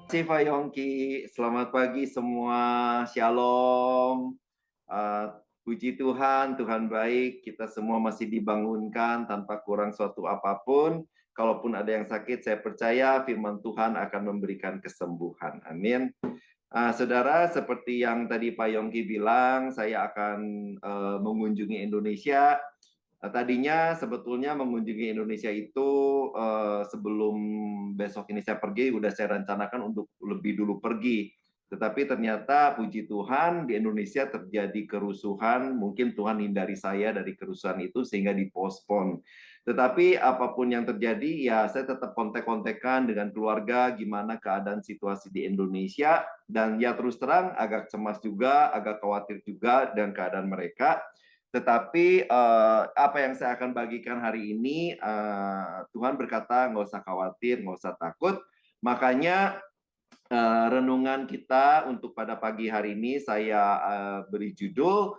Siva Yongki, selamat pagi semua, shalom. Eh, Puji Tuhan, Tuhan baik, kita semua masih dibangunkan tanpa kurang suatu apapun. Kalaupun ada yang sakit, saya percaya firman Tuhan akan memberikan kesembuhan. Amin. Saudara, seperti yang tadi Pak Yongki bilang, saya akan mengunjungi Indonesia. Tadinya sebetulnya mengunjungi Indonesia itu sebelum besok ini saya pergi, udah saya rencanakan untuk lebih dulu pergi. Tetapi ternyata puji Tuhan di Indonesia terjadi kerusuhan, mungkin Tuhan hindari saya dari kerusuhan itu sehingga dipospon. Tetapi apapun yang terjadi, ya saya tetap kontek-kontekan dengan keluarga, gimana keadaan situasi di Indonesia, dan ya terus terang agak cemas juga, agak khawatir juga dengan keadaan mereka. Tetapi apa yang saya akan bagikan hari ini, Tuhan berkata nggak usah khawatir, nggak usah takut. Makanya renungan kita untuk pada pagi hari ini saya beri judul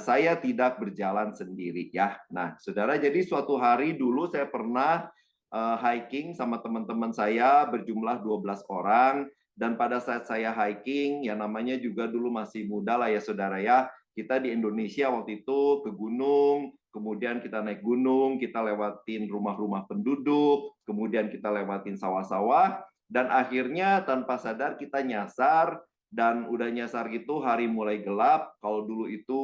saya tidak berjalan sendiri ya. Nah, saudara, jadi suatu hari dulu saya pernah hiking sama teman-teman saya berjumlah 12 orang, dan pada saat saya hiking, ya namanya juga dulu masih muda lah ya saudara ya, kita di Indonesia waktu itu ke gunung, kemudian kita naik gunung, kita lewatin rumah-rumah penduduk, kemudian kita lewatin sawah-sawah, dan akhirnya tanpa sadar kita nyasar, dan udah nyasar gitu hari mulai gelap. Kalau dulu itu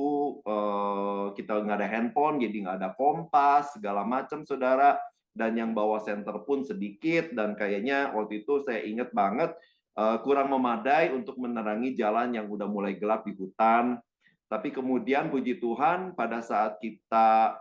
kita nggak ada handphone, jadi nggak ada kompas, segala macam saudara, dan yang bawa senter pun sedikit, dan kayaknya waktu itu saya ingat banget kurang memadai untuk menerangi jalan yang udah mulai gelap di hutan. Tapi kemudian puji Tuhan pada saat kita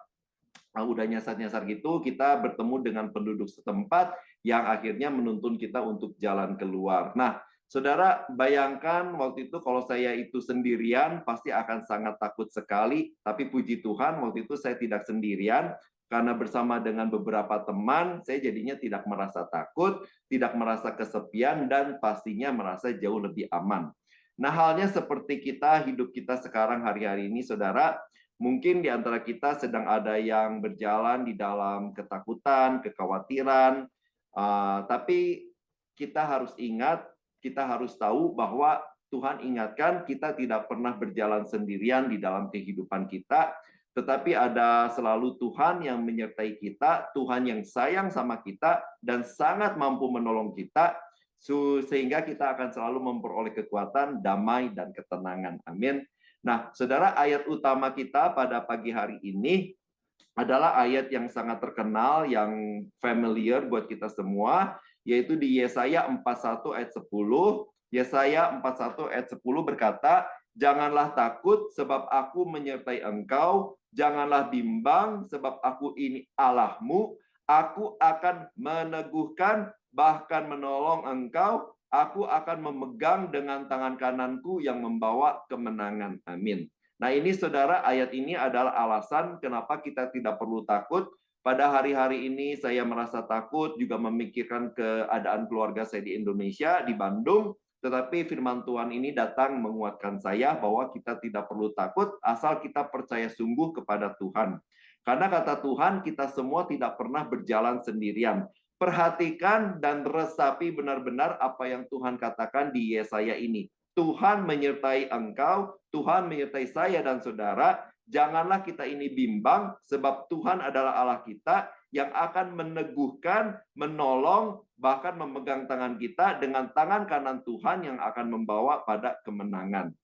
udah nyasar-nyasar gitu, kita bertemu dengan penduduk setempat yang akhirnya menuntun kita untuk jalan keluar. Nah, saudara, bayangkan waktu itu kalau saya itu sendirian, pasti akan sangat takut sekali. Tapi puji Tuhan, waktu itu saya tidak sendirian, karena bersama dengan beberapa teman, saya jadinya tidak merasa takut, tidak merasa kesepian, dan pastinya merasa jauh lebih aman. Nah, halnya seperti hidup kita sekarang hari-hari ini, saudara, mungkin di antara kita sedang ada yang berjalan di dalam ketakutan, kekhawatiran, tapi kita harus ingat, kita harus tahu bahwa Tuhan ingatkan kita tidak pernah berjalan sendirian di dalam kehidupan kita, tetapi ada selalu Tuhan yang menyertai kita, Tuhan yang sayang sama kita, dan sangat mampu menolong kita, sehingga kita akan selalu memperoleh kekuatan, damai, dan ketenangan. Amin. Nah, saudara, ayat utama kita pada pagi hari ini adalah ayat yang sangat terkenal, yang familiar buat kita semua, yaitu di Yesaya 41 ayat 10. Yesaya 41 ayat 10 berkata, "Janganlah takut sebab aku menyertai engkau, janganlah bimbang sebab aku ini Allahmu, aku akan meneguhkan bahkan menolong engkau, aku akan memegang dengan tangan kananku yang membawa kemenangan." Amin. Nah, ini saudara, ayat ini adalah alasan kenapa kita tidak perlu takut. Pada hari-hari ini saya merasa takut, juga memikirkan keadaan keluarga saya di Indonesia, di Bandung. Tetapi firman Tuhan ini datang menguatkan saya bahwa kita tidak perlu takut asal kita percaya sungguh kepada Tuhan. Karena kata Tuhan, kita semua tidak pernah berjalan sendirian. Perhatikan dan resapi benar-benar apa yang Tuhan katakan di Yesaya ini. Tuhan menyertai engkau, Tuhan menyertai saya dan saudara. Janganlah kita ini bimbang, sebab Tuhan adalah Allah kita yang akan meneguhkan, menolong, bahkan memegang tangan kita dengan tangan kanan Tuhan yang akan membawa pada kemenangan.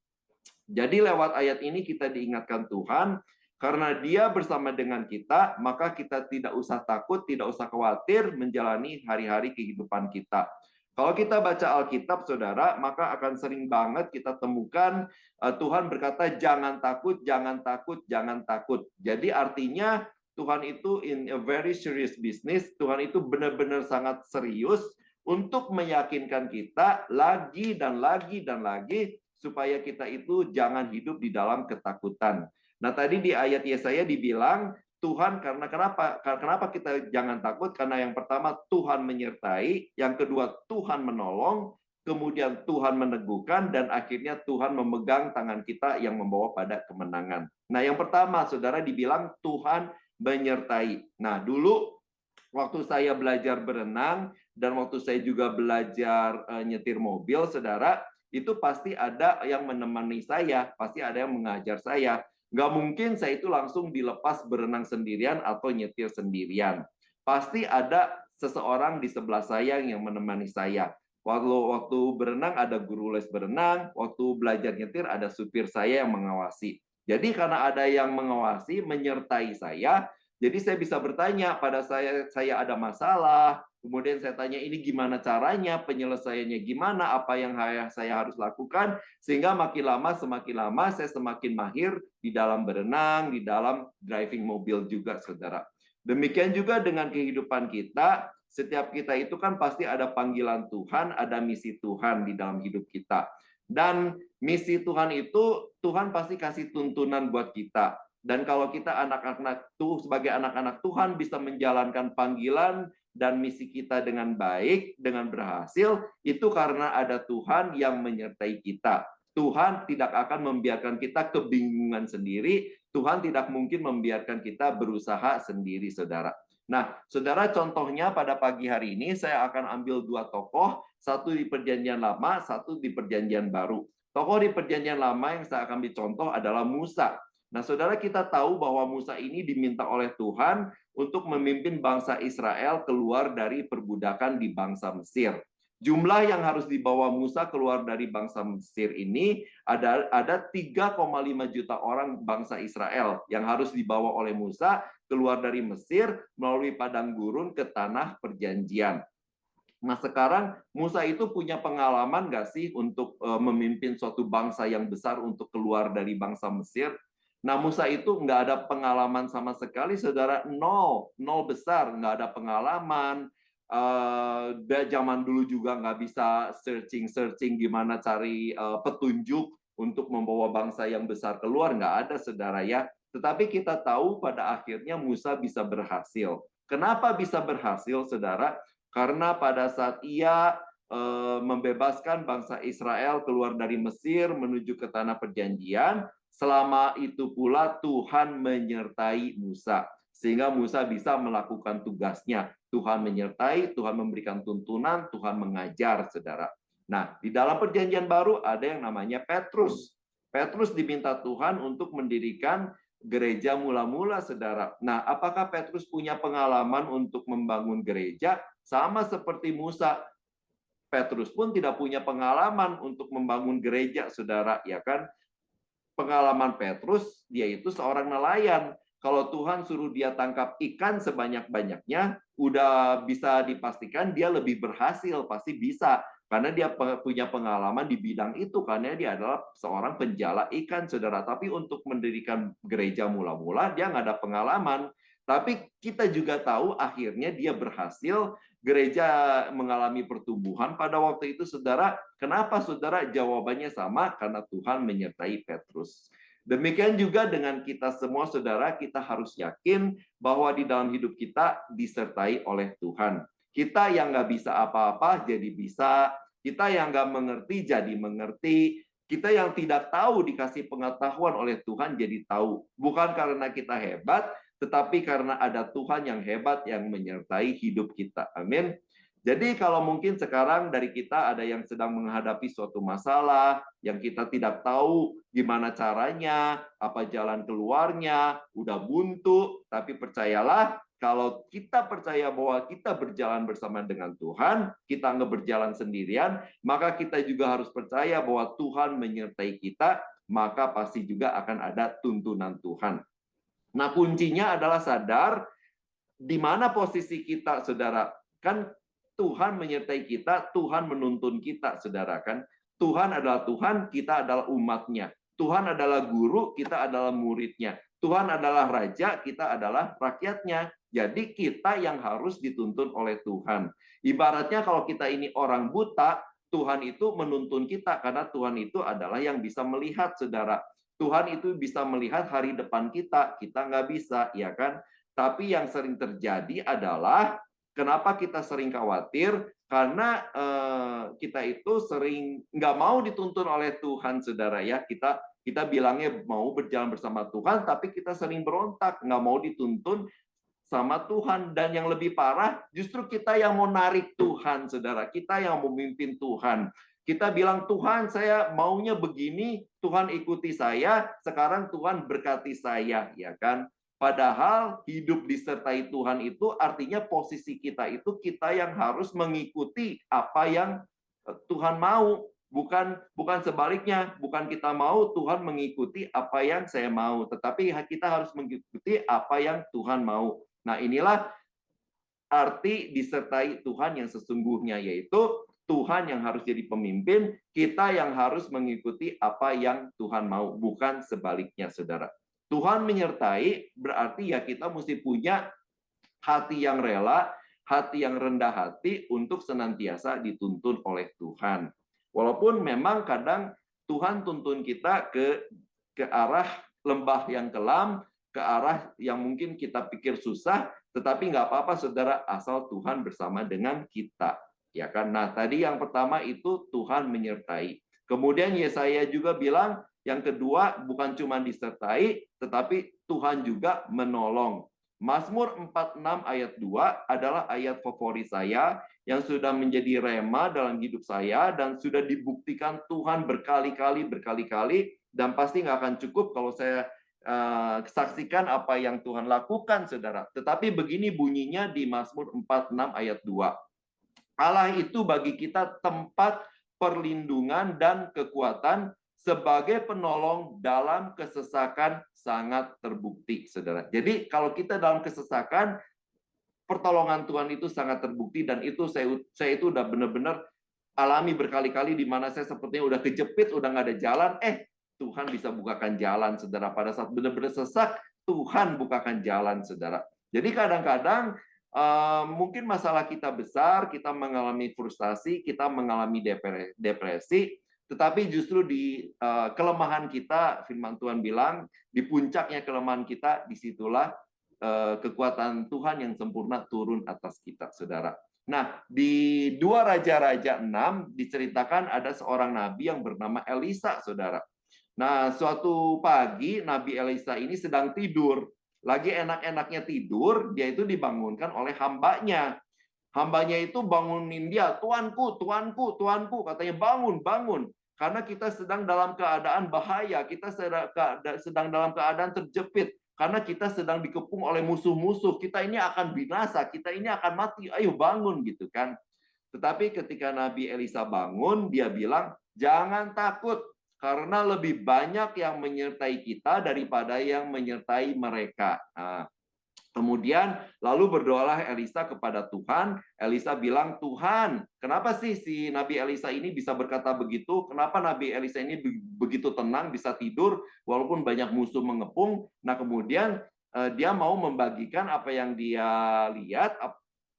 Jadi lewat ayat ini kita diingatkan Tuhan, karena Dia bersama dengan kita, maka kita tidak usah takut, tidak usah khawatir menjalani hari-hari kehidupan kita. Kalau kita baca Alkitab, saudara, maka akan sering banget kita temukan Tuhan berkata, jangan takut, jangan takut, jangan takut. Jadi artinya Tuhan itu in a very serious business, Tuhan itu benar-benar sangat serius untuk meyakinkan kita lagi dan lagi dan lagi, supaya kita itu jangan hidup di dalam ketakutan. Nah, tadi di ayat Yesaya dibilang, Tuhan, karena kenapa kita jangan takut? Karena yang pertama Tuhan menyertai, yang kedua Tuhan menolong, kemudian Tuhan meneguhkan, dan akhirnya Tuhan memegang tangan kita yang membawa pada kemenangan. Nah, yang pertama, saudara, dibilang Tuhan menyertai. Nah, dulu Waktu saya belajar berenang dan waktu saya juga belajar nyetir mobil, saudara, itu pasti ada yang menemani saya, pasti ada yang mengajar saya. Nggak mungkin saya itu langsung dilepas berenang sendirian atau nyetir sendirian. Pasti ada seseorang di sebelah saya yang menemani saya. Waktu berenang ada guru les berenang, waktu belajar nyetir ada supir saya yang mengawasi. Jadi karena ada yang mengawasi, menyertai saya, jadi saya bisa bertanya pada saya ada masalah, kemudian saya tanya ini gimana caranya, penyelesaiannya gimana, apa yang saya harus lakukan, sehingga semakin lama saya semakin mahir di dalam berenang, di dalam driving mobil juga, saudara. Demikian juga dengan kehidupan kita, setiap kita itu kan pasti ada panggilan Tuhan, ada misi Tuhan di dalam hidup kita. Dan misi Tuhan itu, Tuhan pasti kasih tuntunan buat kita. Dan kalau kita sebagai anak-anak Tuhan bisa menjalankan panggilan dan misi kita dengan baik, dengan berhasil, itu karena ada Tuhan yang menyertai kita. Tuhan tidak akan membiarkan kita kebingungan sendiri, Tuhan tidak mungkin membiarkan kita berusaha sendiri, saudara. Nah, saudara, contohnya pada pagi hari ini saya akan ambil dua tokoh, satu di Perjanjian Lama, satu di Perjanjian Baru. Tokoh di Perjanjian Lama yang saya akan ambil contoh adalah Musa. Nah, saudara, kita tahu bahwa Musa ini diminta oleh Tuhan untuk memimpin bangsa Israel keluar dari perbudakan di bangsa Mesir. Jumlah yang harus dibawa Musa keluar dari bangsa Mesir ini ada 3,5 juta orang bangsa Israel yang harus dibawa oleh Musa keluar dari Mesir melalui padang gurun ke tanah perjanjian. Nah, sekarang Musa itu punya pengalaman nggak sih untuk memimpin suatu bangsa yang besar untuk keluar dari bangsa Mesir? Nah, Musa itu nggak ada pengalaman sama sekali, saudara. Nol besar, nggak ada pengalaman. Zaman dulu juga nggak bisa searching gimana cari petunjuk untuk membawa bangsa yang besar keluar, nggak ada, saudara ya. Tetapi kita tahu pada akhirnya Musa bisa berhasil. Kenapa bisa berhasil, saudara? Karena pada saat ia membebaskan bangsa Israel keluar dari Mesir menuju ke tanah perjanjian, selama itu pula Tuhan menyertai Musa. Sehingga Musa bisa melakukan tugasnya. Tuhan menyertai, Tuhan memberikan tuntunan, Tuhan mengajar, saudara. Nah, di dalam perjanjian baru ada yang namanya Petrus. Petrus diminta Tuhan untuk mendirikan gereja mula-mula, saudara. Nah, apakah Petrus punya pengalaman untuk membangun gereja? Sama seperti Musa, Petrus pun tidak punya pengalaman untuk membangun gereja, saudara, ya kan? Pengalaman Petrus, dia itu seorang nelayan. Kalau Tuhan suruh dia tangkap ikan sebanyak-banyaknya, udah bisa dipastikan dia lebih berhasil, pasti bisa. Karena dia punya pengalaman di bidang itu, karena dia adalah seorang penjala ikan, saudara. Tapi untuk mendirikan gereja mula-mula, dia nggak ada pengalaman. Tapi kita juga tahu akhirnya dia berhasil, gereja mengalami pertumbuhan pada waktu itu, saudara. Kenapa, saudara? Jawabannya sama, karena Tuhan menyertai Petrus. Demikian juga dengan kita semua, saudara, kita harus yakin bahwa di dalam hidup kita disertai oleh Tuhan. Kita yang nggak bisa apa-apa jadi bisa, kita yang nggak mengerti jadi mengerti, kita yang tidak tahu dikasih pengetahuan oleh Tuhan jadi tahu. Bukan karena kita hebat, tetapi karena ada Tuhan yang hebat yang menyertai hidup kita. Amin. Jadi kalau mungkin sekarang dari kita ada yang sedang menghadapi suatu masalah, yang kita tidak tahu gimana caranya, apa jalan keluarnya, udah buntu, tapi percayalah, kalau kita percaya bahwa kita berjalan bersama dengan Tuhan, kita nggak berjalan sendirian, maka kita juga harus percaya bahwa Tuhan menyertai kita, maka pasti juga akan ada tuntunan Tuhan. Nah, kuncinya adalah sadar di mana posisi kita, saudara. Kan Tuhan menyertai kita, Tuhan menuntun kita, saudara kan. Tuhan adalah Tuhan, kita adalah umatnya. Tuhan adalah guru, kita adalah muridnya. Tuhan adalah raja, kita adalah rakyatnya. Jadi kita yang harus dituntun oleh Tuhan. Ibaratnya kalau kita ini orang buta, Tuhan itu menuntun kita karena Tuhan itu adalah yang bisa melihat, saudara. Tuhan itu bisa melihat hari depan kita nggak bisa, ya kan? Tapi yang sering terjadi adalah kenapa kita sering khawatir? Karena kita itu sering nggak mau dituntun oleh Tuhan, saudara ya. Kita bilangnya mau berjalan bersama Tuhan, tapi kita sering berontak, nggak mau dituntun sama Tuhan. Dan yang lebih parah, justru kita yang mau narik Tuhan, saudara. Kita yang memimpin Tuhan. Kita bilang, Tuhan saya maunya begini, Tuhan ikuti saya, sekarang Tuhan berkati saya, ya kan? Padahal hidup disertai Tuhan itu artinya posisi kita itu kita yang harus mengikuti apa yang Tuhan mau. Bukan sebaliknya, bukan kita mau Tuhan mengikuti apa yang saya mau, tetapi kita harus mengikuti apa yang Tuhan mau. Nah, inilah arti disertai Tuhan yang sesungguhnya, yaitu Tuhan yang harus jadi pemimpin, kita yang harus mengikuti apa yang Tuhan mau, bukan sebaliknya, saudara. Tuhan menyertai berarti ya kita mesti punya hati yang rela, hati yang rendah hati untuk senantiasa dituntun oleh Tuhan. Walaupun memang kadang Tuhan tuntun kita ke arah lembah yang kelam, ke arah yang mungkin kita pikir susah, tetapi nggak apa-apa, saudara, asal Tuhan bersama dengan kita. Ya kan? Nah, tadi yang pertama itu Tuhan menyertai. Kemudian Yesaya juga bilang, yang kedua bukan cuma disertai, tetapi Tuhan juga menolong. Mazmur 46 ayat 2 adalah ayat favorit saya yang sudah menjadi rema dalam hidup saya dan sudah dibuktikan Tuhan berkali-kali dan pasti nggak akan cukup kalau saya saksikan apa yang Tuhan lakukan, saudara. Tetapi begini bunyinya di Mazmur 46 ayat 2. Allah itu bagi kita tempat perlindungan dan kekuatan, sebagai penolong dalam kesesakan sangat terbukti, saudara. Jadi kalau kita dalam kesesakan, pertolongan Tuhan itu sangat terbukti, dan itu saya itu udah benar-benar alami berkali-kali di mana saya sepertinya udah kejepit, udah nggak ada jalan, Tuhan bisa bukakan jalan, saudara. Pada saat benar-benar sesak, Tuhan bukakan jalan, saudara. Jadi kadang-kadang mungkin masalah kita besar, kita mengalami frustasi, kita mengalami depresi, tetapi justru di kelemahan kita, firman Tuhan bilang, di puncaknya kelemahan kita, disitulah kekuatan Tuhan yang sempurna turun atas kita, saudara. Nah, di 2 Raja-Raja 6 diceritakan ada seorang nabi yang bernama Elisa, saudara. Nah, suatu pagi Nabi Elisa ini sedang tidur. Lagi enak-enaknya tidur, dia itu dibangunkan oleh hambanya. Hambanya itu bangunin dia, Tuanku, Tuanku, Tuanku, katanya bangun, bangun. Karena kita sedang dalam keadaan bahaya, kita sedang dalam keadaan terjepit. Karena kita sedang dikepung oleh musuh-musuh, kita ini akan binasa, kita ini akan mati, ayo bangun gitu kan. Tetapi ketika Nabi Elisa bangun, dia bilang, jangan takut, karena lebih banyak yang menyertai kita daripada yang menyertai mereka. Nah, kemudian lalu berdoalah Elisa kepada Tuhan. Elisa bilang, Tuhan, kenapa sih si Nabi Elisa ini bisa berkata begitu? Kenapa Nabi Elisa ini begitu tenang, bisa tidur walaupun banyak musuh mengepung? Nah, kemudian dia mau membagikan apa yang dia lihat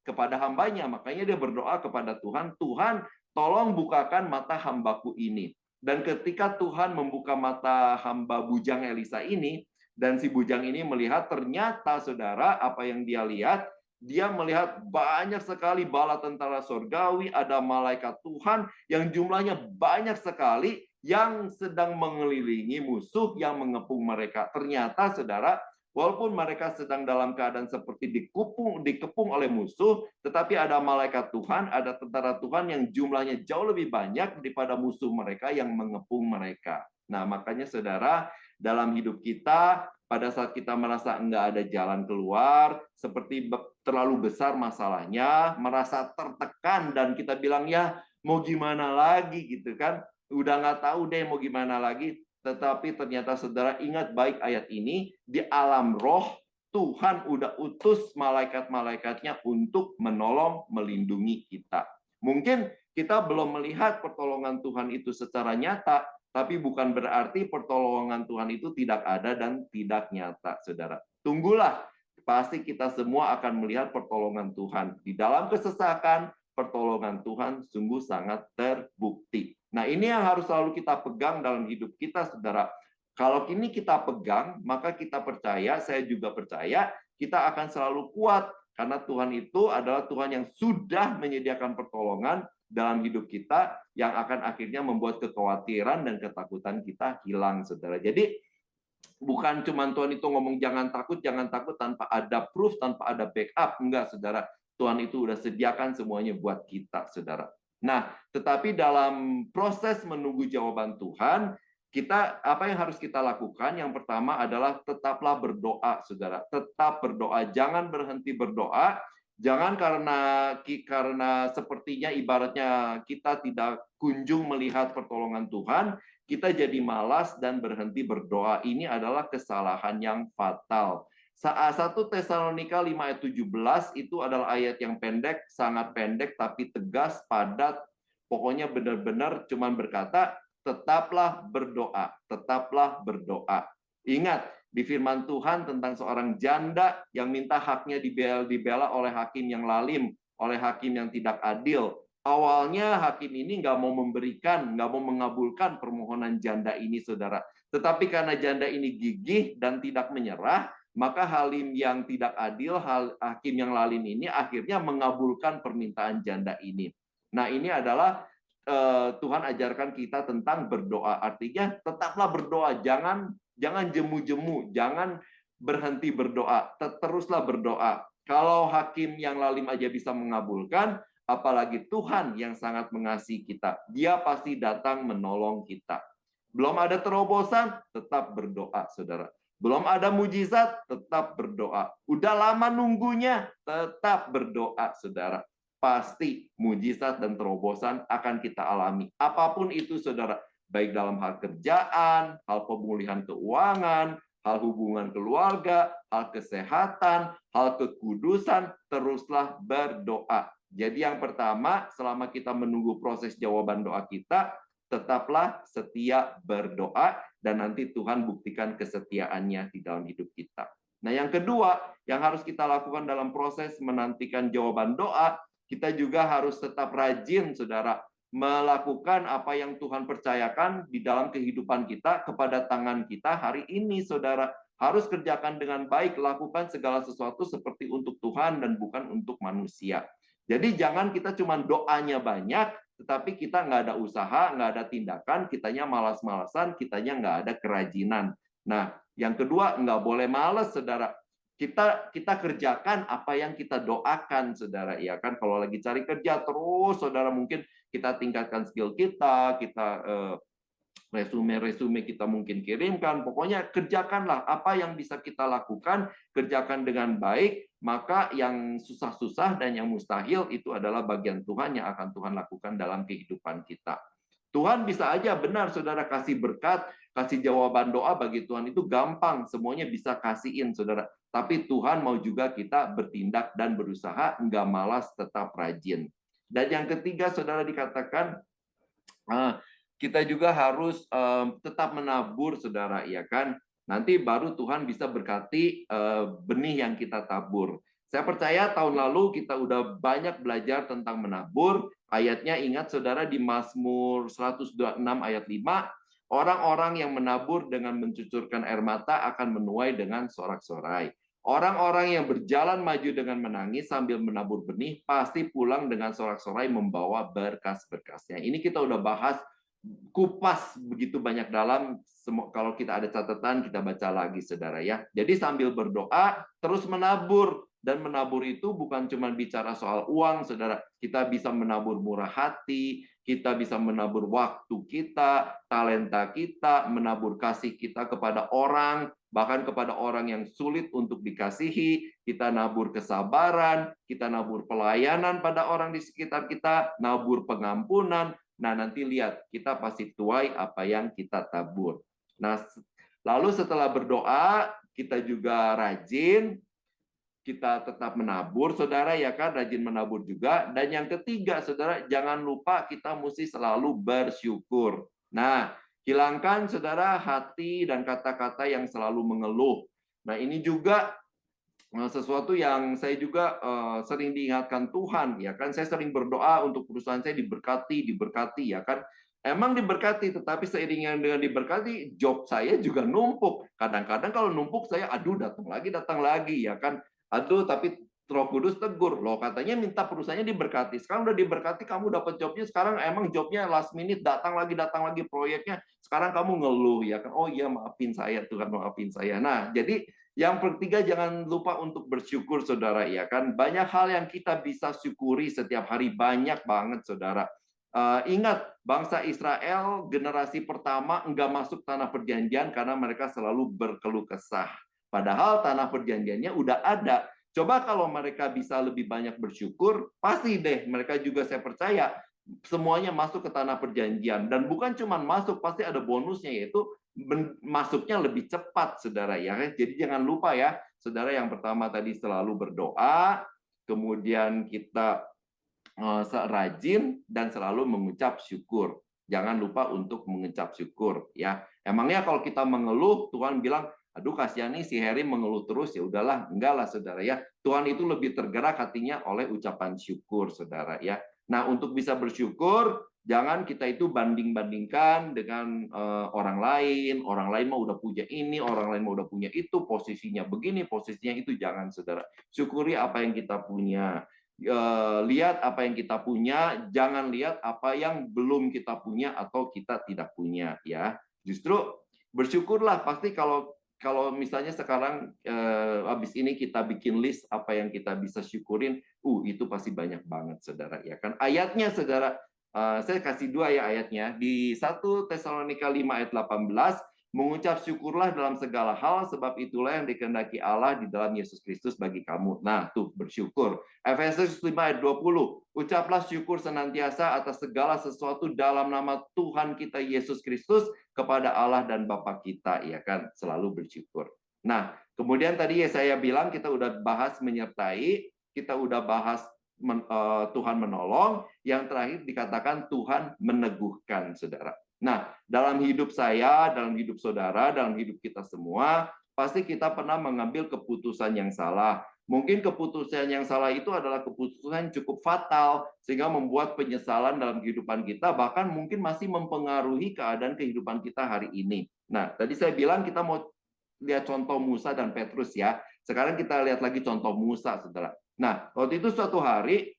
kepada hambanya. Makanya dia berdoa kepada Tuhan, Tuhan, tolong bukakan mata hambaku ini. Dan ketika Tuhan membuka mata hamba bujang Elisa ini, dan si bujang ini melihat, ternyata saudara, apa yang dia lihat, dia melihat banyak sekali bala tentara surgawi, ada malaikat Tuhan yang jumlahnya banyak sekali yang sedang mengelilingi musuh yang mengepung mereka. Ternyata saudara, walaupun mereka sedang dalam keadaan seperti dikepung oleh musuh, tetapi ada malaikat Tuhan, ada tentara Tuhan yang jumlahnya jauh lebih banyak daripada musuh mereka yang mengepung mereka. Nah, makanya saudara, dalam hidup kita, pada saat kita merasa enggak ada jalan keluar, seperti terlalu besar masalahnya, merasa tertekan, dan kita bilang, ya mau gimana lagi gitu kan, udah nggak tahu deh mau gimana lagi. Tetapi ternyata saudara ingat baik ayat ini, di alam roh, Tuhan udah utus malaikat-malaikatnya untuk menolong, melindungi kita. Mungkin kita belum melihat pertolongan Tuhan itu secara nyata, tapi bukan berarti pertolongan Tuhan itu tidak ada dan tidak nyata, saudara. Tunggulah, pasti kita semua akan melihat pertolongan Tuhan. Di dalam kesesakan, pertolongan Tuhan sungguh sangat terbukti. Nah, ini yang harus selalu kita pegang dalam hidup kita, saudara. Kalau ini kita pegang, maka kita percaya, saya juga percaya, kita akan selalu kuat. Karena Tuhan itu adalah Tuhan yang sudah menyediakan pertolongan dalam hidup kita yang akan akhirnya membuat kekhawatiran dan ketakutan kita hilang, saudara. Jadi Bukan cuma Tuhan itu ngomong jangan takut tanpa ada proof, tanpa ada backup. Enggak, saudara. Tuhan itu udah sediakan semuanya buat kita, saudara. Nah, tetapi dalam proses menunggu jawaban Tuhan, kita apa yang harus kita lakukan? Yang pertama adalah tetaplah berdoa, saudara. Tetap berdoa, jangan berhenti berdoa. Jangan karena sepertinya ibaratnya kita tidak kunjung melihat pertolongan Tuhan, kita jadi malas dan berhenti berdoa. Ini adalah kesalahan yang fatal. 1 Tesalonika 5 ayat 17 itu adalah ayat yang pendek, sangat pendek tapi tegas, padat. Pokoknya benar-benar cuman berkata, tetaplah berdoa, tetaplah berdoa. Ingat, di firman Tuhan tentang seorang janda yang minta haknya dibela oleh hakim yang lalim, oleh hakim yang tidak adil. Awalnya hakim ini nggak mau memberikan, nggak mau mengabulkan permohonan janda ini, saudara. Tetapi karena janda ini gigih dan tidak menyerah, maka hakim yang tidak adil, hakim yang lalim ini akhirnya mengabulkan permintaan janda ini. Nah, ini adalah Tuhan ajarkan kita tentang berdoa. Artinya tetaplah berdoa, jangan jemu-jemu, jangan berhenti berdoa, teruslah berdoa. Kalau hakim yang lalim aja bisa mengabulkan, apalagi Tuhan yang sangat mengasihi kita. Dia pasti datang menolong kita. Belum ada terobosan, tetap berdoa, saudara. Belum ada mujizat, tetap berdoa. Udah lama nunggunya, tetap berdoa, saudara. Pasti mujizat dan terobosan akan kita alami. Apapun itu, saudara. Baik dalam hal kerjaan, hal pemulihan keuangan, hal hubungan keluarga, hal kesehatan, hal kekudusan, teruslah berdoa. Jadi yang pertama, selama kita menunggu proses jawaban doa kita, tetaplah setia berdoa, dan nanti Tuhan buktikan kesetiaannya di dalam hidup kita. Nah, yang kedua, yang harus kita lakukan dalam proses menantikan jawaban doa, kita juga harus tetap rajin, saudara, melakukan apa yang Tuhan percayakan di dalam kehidupan kita kepada tangan kita hari ini, saudara. Harus kerjakan dengan baik, lakukan segala sesuatu seperti untuk Tuhan dan bukan untuk manusia. Jadi jangan kita cuma doanya banyak, tetapi kita nggak ada usaha, nggak ada tindakan, kitanya malas-malasan, kitanya nggak ada kerajinan. Nah, yang kedua, nggak boleh malas, saudara. Kita kerjakan apa yang kita doakan, saudara. Ya kan, kalau lagi cari kerja terus, saudara, mungkin kita tingkatkan skill kita resume kita mungkin kirimkan, pokoknya kerjakanlah apa yang bisa kita lakukan, kerjakan dengan baik, maka yang susah-susah dan yang mustahil itu adalah bagian Tuhan yang akan Tuhan lakukan dalam kehidupan kita. Tuhan bisa aja benar, saudara, kasih berkat, kasih jawaban doa bagi Tuhan itu gampang, semuanya bisa kasihin, saudara. Tapi Tuhan mau juga kita bertindak dan berusaha, enggak malas, tetap rajin. Dan yang ketiga, saudara, dikatakan kita juga harus tetap menabur, saudara, ya kan? Nanti baru Tuhan bisa berkati benih yang kita tabur. Saya percaya tahun lalu kita udah banyak belajar tentang menabur. Ayatnya ingat, saudara, di Mazmur 126 ayat 5, orang-orang yang menabur dengan mencucurkan air mata akan menuai dengan sorak-sorai. Orang-orang yang berjalan maju dengan menangis sambil menabur benih pasti pulang dengan sorak-sorai membawa berkas-berkasnya. Ini kita udah bahas kupas begitu banyak dalam. Kalau kita ada catatan, kita baca lagi, saudara, ya. Jadi sambil berdoa, terus menabur. Dan menabur itu bukan cuma bicara soal uang, saudara. Kita bisa menabur murah hati, kita bisa menabur waktu kita, talenta kita, menabur kasih kita kepada orang, bahkan kepada orang yang sulit untuk dikasihi. Kita nabur kesabaran, kita nabur pelayanan pada orang di sekitar kita, nabur pengampunan. Nah, nanti lihat, kita pasti tuai apa yang kita tabur. Nah, lalu setelah berdoa, kita juga rajin, kita tetap menabur, saudara, ya kan, rajin menabur juga. Dan yang ketiga, saudara, jangan lupa kita mesti selalu bersyukur. Nah, hilangkan, saudara, hati dan kata-kata yang selalu mengeluh. Nah, ini juga sesuatu yang saya juga sering diingatkan Tuhan, ya kan. Saya sering berdoa untuk perusahaan saya diberkati, ya kan. Emang diberkati, tetapi seiringan dengan diberkati, job saya juga numpuk. Kadang-kadang kalau numpuk saya, aduh, datang lagi, ya kan. Aduh, tapi Roh Kudus tegur, loh katanya minta perusahaannya diberkati. Sekarang udah diberkati, kamu dapat jobnya, sekarang emang jobnya last minute, datang lagi proyeknya. Sekarang kamu ngeluh ya kan? Oh iya, maafin saya Tuhan, maafin saya. Nah, jadi yang ketiga, jangan lupa untuk bersyukur, saudara, ya kan? Banyak hal yang kita bisa syukuri setiap hari, banyak banget, saudara. Ingat, bangsa Israel generasi pertama enggak masuk tanah perjanjian karena mereka selalu berkeluh kesah. Padahal tanah perjanjiannya udah ada. Coba kalau mereka bisa lebih banyak bersyukur, pasti deh mereka juga, saya percaya, semuanya masuk ke tanah perjanjian. Dan bukan cuma masuk, pasti ada bonusnya, yaitu masuknya lebih cepat, saudara, ya. Jadi jangan lupa ya, saudara, yang pertama tadi selalu berdoa, kemudian kita rajin dan selalu mengucap syukur. Jangan lupa untuk mengucap syukur, ya. Emangnya kalau kita mengeluh, Tuhan bilang, aduh kasihan nih si Heri mengeluh terus, ya udahlah, enggak lah, saudara, ya. Tuhan itu lebih tergerak hatinya oleh ucapan syukur, saudara, ya. Nah, untuk bisa bersyukur, jangan kita itu banding-bandingkan dengan orang lain mah udah punya ini, orang lain mah udah punya itu, posisinya begini, posisinya itu, jangan, saudara. Syukuri apa yang kita punya. Lihat apa yang kita punya, jangan lihat apa yang belum kita punya atau kita tidak punya, ya. Justru bersyukurlah, pasti kalau misalnya sekarang habis ini kita bikin list apa yang kita bisa syukurin, itu pasti banyak banget, saudara, ya kan. Ayatnya, saudara, saya kasih dua ya ayatnya. Di 1 Tesalonika 5 ayat 18, mengucap syukurlah dalam segala hal, sebab itulah yang dikehendaki Allah di dalam Yesus Kristus bagi kamu. Nah, tuh bersyukur. Efesus 5 ayat 20, ucaplah syukur senantiasa atas segala sesuatu dalam nama Tuhan kita Yesus Kristus kepada Allah dan Bapa kita, ya kan, selalu bersyukur. Nah, kemudian tadi ya saya bilang kita udah bahas menyertai, kita udah bahas Tuhan menolong, yang terakhir dikatakan Tuhan meneguhkan, saudara. Nah, dalam hidup saya, dalam hidup saudara, dalam hidup kita semua, pasti kita pernah mengambil keputusan yang salah. Mungkin keputusan yang salah itu adalah keputusan yang cukup fatal, sehingga membuat penyesalan dalam kehidupan kita, bahkan mungkin masih mempengaruhi keadaan kehidupan kita hari ini. Nah, tadi saya bilang kita mau lihat contoh Musa dan Petrus, ya. Sekarang kita lihat lagi contoh Musa, saudara. Nah, waktu itu suatu hari,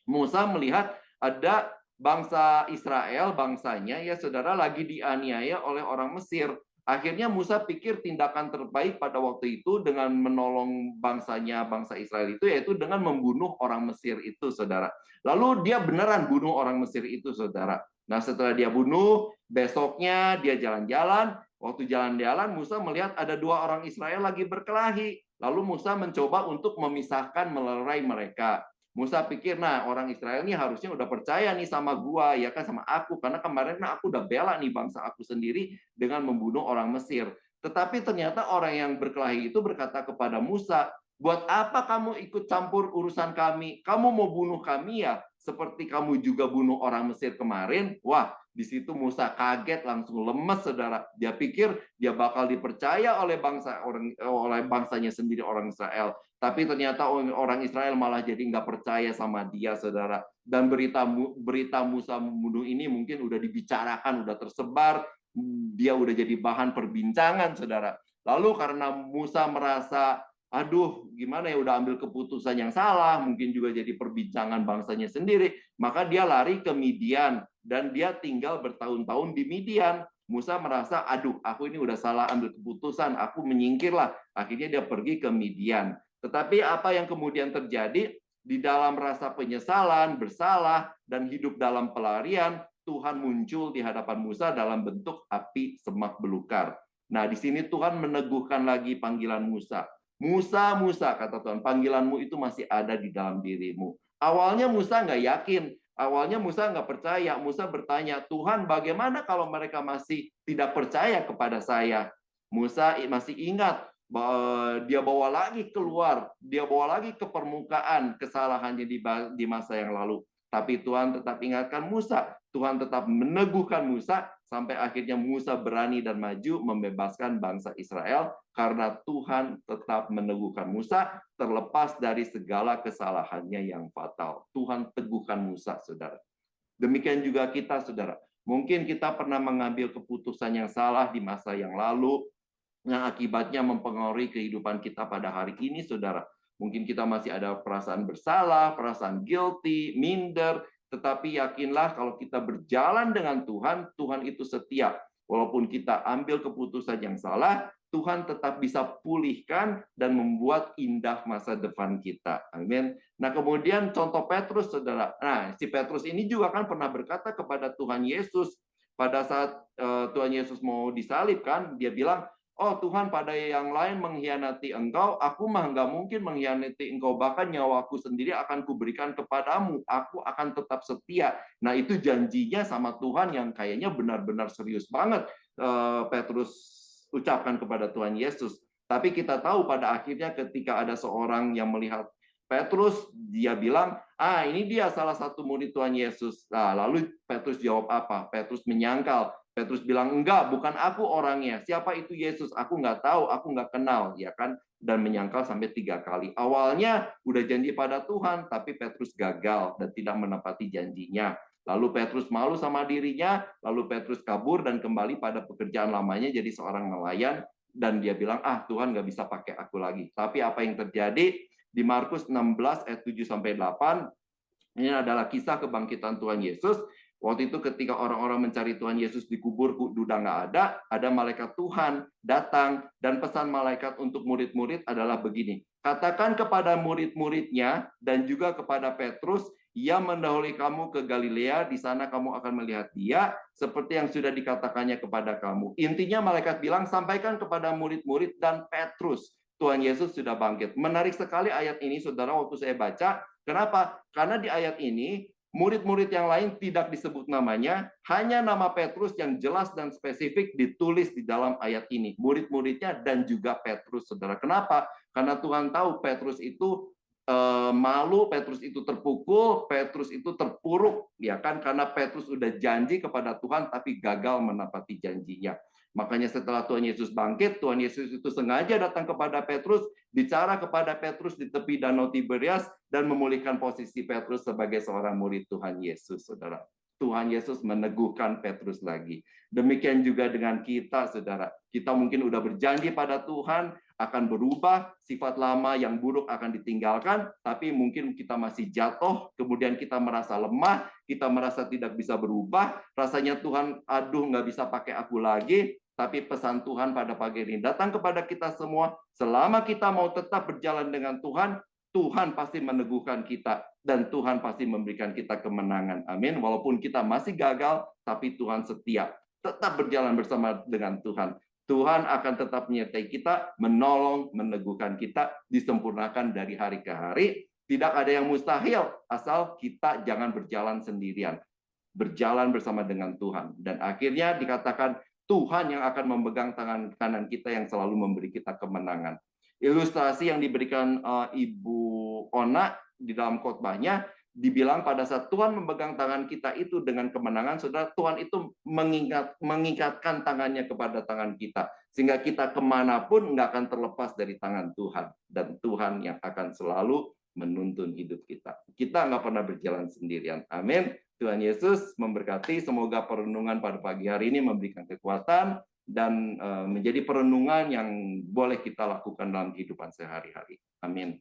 Musa melihat ada bangsa Israel, bangsanya, ya saudara, lagi dianiaya oleh orang Mesir. Akhirnya Musa pikir tindakan terbaik pada waktu itu dengan menolong bangsanya, bangsa Israel itu, yaitu dengan membunuh orang Mesir itu, saudara. Lalu dia beneran bunuh orang Mesir itu, saudara. Nah, setelah dia bunuh, besoknya dia jalan-jalan. Waktu jalan-jalan, Musa melihat ada dua orang Israel lagi berkelahi. Lalu Musa mencoba untuk memisahkan, melerai mereka. Musa pikir, nah orang Israel ini harusnya udah percaya nih sama gua, ya kan, sama aku, karena kemarin aku udah bela nih bangsa aku sendiri dengan membunuh orang Mesir. Tetapi ternyata orang yang berkelahi itu berkata kepada Musa, buat apa kamu ikut campur urusan kami? Kamu mau bunuh kami ya? Seperti kamu juga bunuh orang Mesir kemarin. Wah, di situ Musa kaget, langsung lemes, saudara. Dia pikir dia bakal dipercaya oleh bangsanya sendiri, orang Israel. Tapi ternyata orang Israel malah jadi nggak percaya sama dia, saudara. Dan berita Musa membunuh ini mungkin udah dibicarakan, udah tersebar, dia udah jadi bahan perbincangan, saudara. Lalu karena Musa merasa, aduh gimana ya, udah ambil keputusan yang salah, mungkin juga jadi perbincangan bangsanya sendiri, maka dia lari ke Midian, dan dia tinggal bertahun-tahun di Midian. Musa merasa, aduh aku ini udah salah ambil keputusan, aku menyingkirlah. Akhirnya dia pergi ke Midian. Tetapi apa yang kemudian terjadi, di dalam rasa penyesalan, bersalah, dan hidup dalam pelarian, Tuhan muncul di hadapan Musa dalam bentuk api semak belukar. Nah, di sini Tuhan meneguhkan lagi panggilan Musa. Musa, Musa, kata Tuhan, panggilanmu itu masih ada di dalam dirimu. Awalnya Musa nggak yakin, awalnya Musa nggak percaya. Musa bertanya, Tuhan bagaimana kalau mereka masih tidak percaya kepada saya? Musa masih ingat, dia bawa lagi keluar, dia bawa lagi ke permukaan kesalahannya di masa yang lalu. Tapi Tuhan tetap ingatkan Musa, Tuhan tetap meneguhkan Musa, sampai akhirnya Musa berani dan maju membebaskan bangsa Israel, karena Tuhan tetap meneguhkan Musa, terlepas dari segala kesalahannya yang fatal. Tuhan teguhkan Musa, saudara. Demikian juga kita, saudara. Mungkin kita pernah mengambil keputusan yang salah di masa yang lalu, yang akibatnya mempengaruhi kehidupan kita pada hari ini, saudara. Mungkin kita masih ada perasaan bersalah, perasaan guilty, minder, tetapi yakinlah kalau kita berjalan dengan Tuhan, Tuhan itu setia. Walaupun kita ambil keputusan yang salah, Tuhan tetap bisa pulihkan dan membuat indah masa depan kita. Amin. Nah, kemudian contoh Petrus, saudara. Nah, si Petrus ini juga kan pernah berkata kepada Tuhan Yesus pada saat Tuhan Yesus mau disalibkan, dia bilang, oh Tuhan, pada yang lain mengkhianati engkau, aku mah nggak mungkin mengkhianati engkau, bahkan nyawaku sendiri akan kuberikan kepadamu, aku akan tetap setia. Nah, itu janjinya sama Tuhan yang kayaknya benar-benar serius banget Petrus ucapkan kepada Tuhan Yesus. Tapi kita tahu pada akhirnya ketika ada seorang yang melihat Petrus, dia bilang, ini dia salah satu murid Tuhan Yesus. Nah, lalu Petrus jawab apa? Petrus menyangkal. Petrus bilang, enggak, bukan aku orangnya. Siapa itu Yesus? Aku nggak tahu, aku nggak kenal, ya kan? Dan menyangkal sampai 3 kali. Awalnya udah janji pada Tuhan, tapi Petrus gagal dan tidak menepati janjinya. Lalu Petrus malu sama dirinya, lalu Petrus kabur dan kembali pada pekerjaan lamanya jadi seorang nelayan. Dan dia bilang, Tuhan nggak bisa pakai aku lagi. Tapi apa yang terjadi? Di Markus 16 ayat 7-8, ini adalah kisah kebangkitan Tuhan Yesus. Waktu itu ketika orang-orang mencari Tuhan Yesus di kubur, udah nggak ada malaikat Tuhan datang, dan pesan malaikat untuk murid-murid adalah begini, katakan kepada murid-muridnya dan juga kepada Petrus, ia mendahului kamu ke Galilea, di sana kamu akan melihat dia, seperti yang sudah dikatakannya kepada kamu. Intinya malaikat bilang, sampaikan kepada murid-murid dan Petrus, Tuhan Yesus sudah bangkit. Menarik sekali ayat ini, saudara, waktu saya baca. Kenapa? Karena di ayat ini, murid-murid yang lain tidak disebut namanya, hanya nama Petrus yang jelas dan spesifik ditulis di dalam ayat ini. Murid-muridnya dan juga Petrus, saudara. Kenapa? Karena Tuhan tahu Petrus itu malu, Petrus itu terpukul, Petrus itu terpuruk, ya kan? Karena Petrus sudah janji kepada Tuhan, tapi gagal menepati janjinya. Makanya setelah Tuhan Yesus bangkit, Tuhan Yesus itu sengaja datang kepada Petrus, bicara kepada Petrus di tepi Danau Tiberias, dan memulihkan posisi Petrus sebagai seorang murid Tuhan Yesus, saudara. Tuhan Yesus meneguhkan Petrus lagi. Demikian juga dengan kita, saudara. Kita mungkin udah berjanji pada Tuhan, akan berubah, sifat lama yang buruk akan ditinggalkan, tapi mungkin kita masih jatuh, kemudian kita merasa lemah, kita merasa tidak bisa berubah, rasanya Tuhan, aduh nggak bisa pakai aku lagi. Tapi pesan Tuhan pada pagi ini datang kepada kita semua, selama kita mau tetap berjalan dengan Tuhan, Tuhan pasti meneguhkan kita, dan Tuhan pasti memberikan kita kemenangan. Amin. Walaupun kita masih gagal, tapi Tuhan setia. Tetap berjalan bersama dengan Tuhan. Tuhan akan tetap menyertai kita, menolong, meneguhkan kita, disempurnakan dari hari ke hari. Tidak ada yang mustahil, asal kita jangan berjalan sendirian. Berjalan bersama dengan Tuhan. Dan akhirnya dikatakan, Tuhan yang akan memegang tangan kanan kita yang selalu memberi kita kemenangan. Ilustrasi yang diberikan Ibu Ona di dalam khotbahnya, dibilang pada saat Tuhan memegang tangan kita itu dengan kemenangan, saudara, Tuhan itu mengikatkan tangannya kepada tangan kita. Sehingga kita kemanapun nggak akan terlepas dari tangan Tuhan. Dan Tuhan yang akan selalu menuntun hidup kita. Kita nggak pernah berjalan sendirian. Amin. Tuhan Yesus memberkati, semoga perenungan pada pagi hari ini memberikan kekuatan dan menjadi perenungan yang boleh kita lakukan dalam kehidupan sehari-hari. Amin.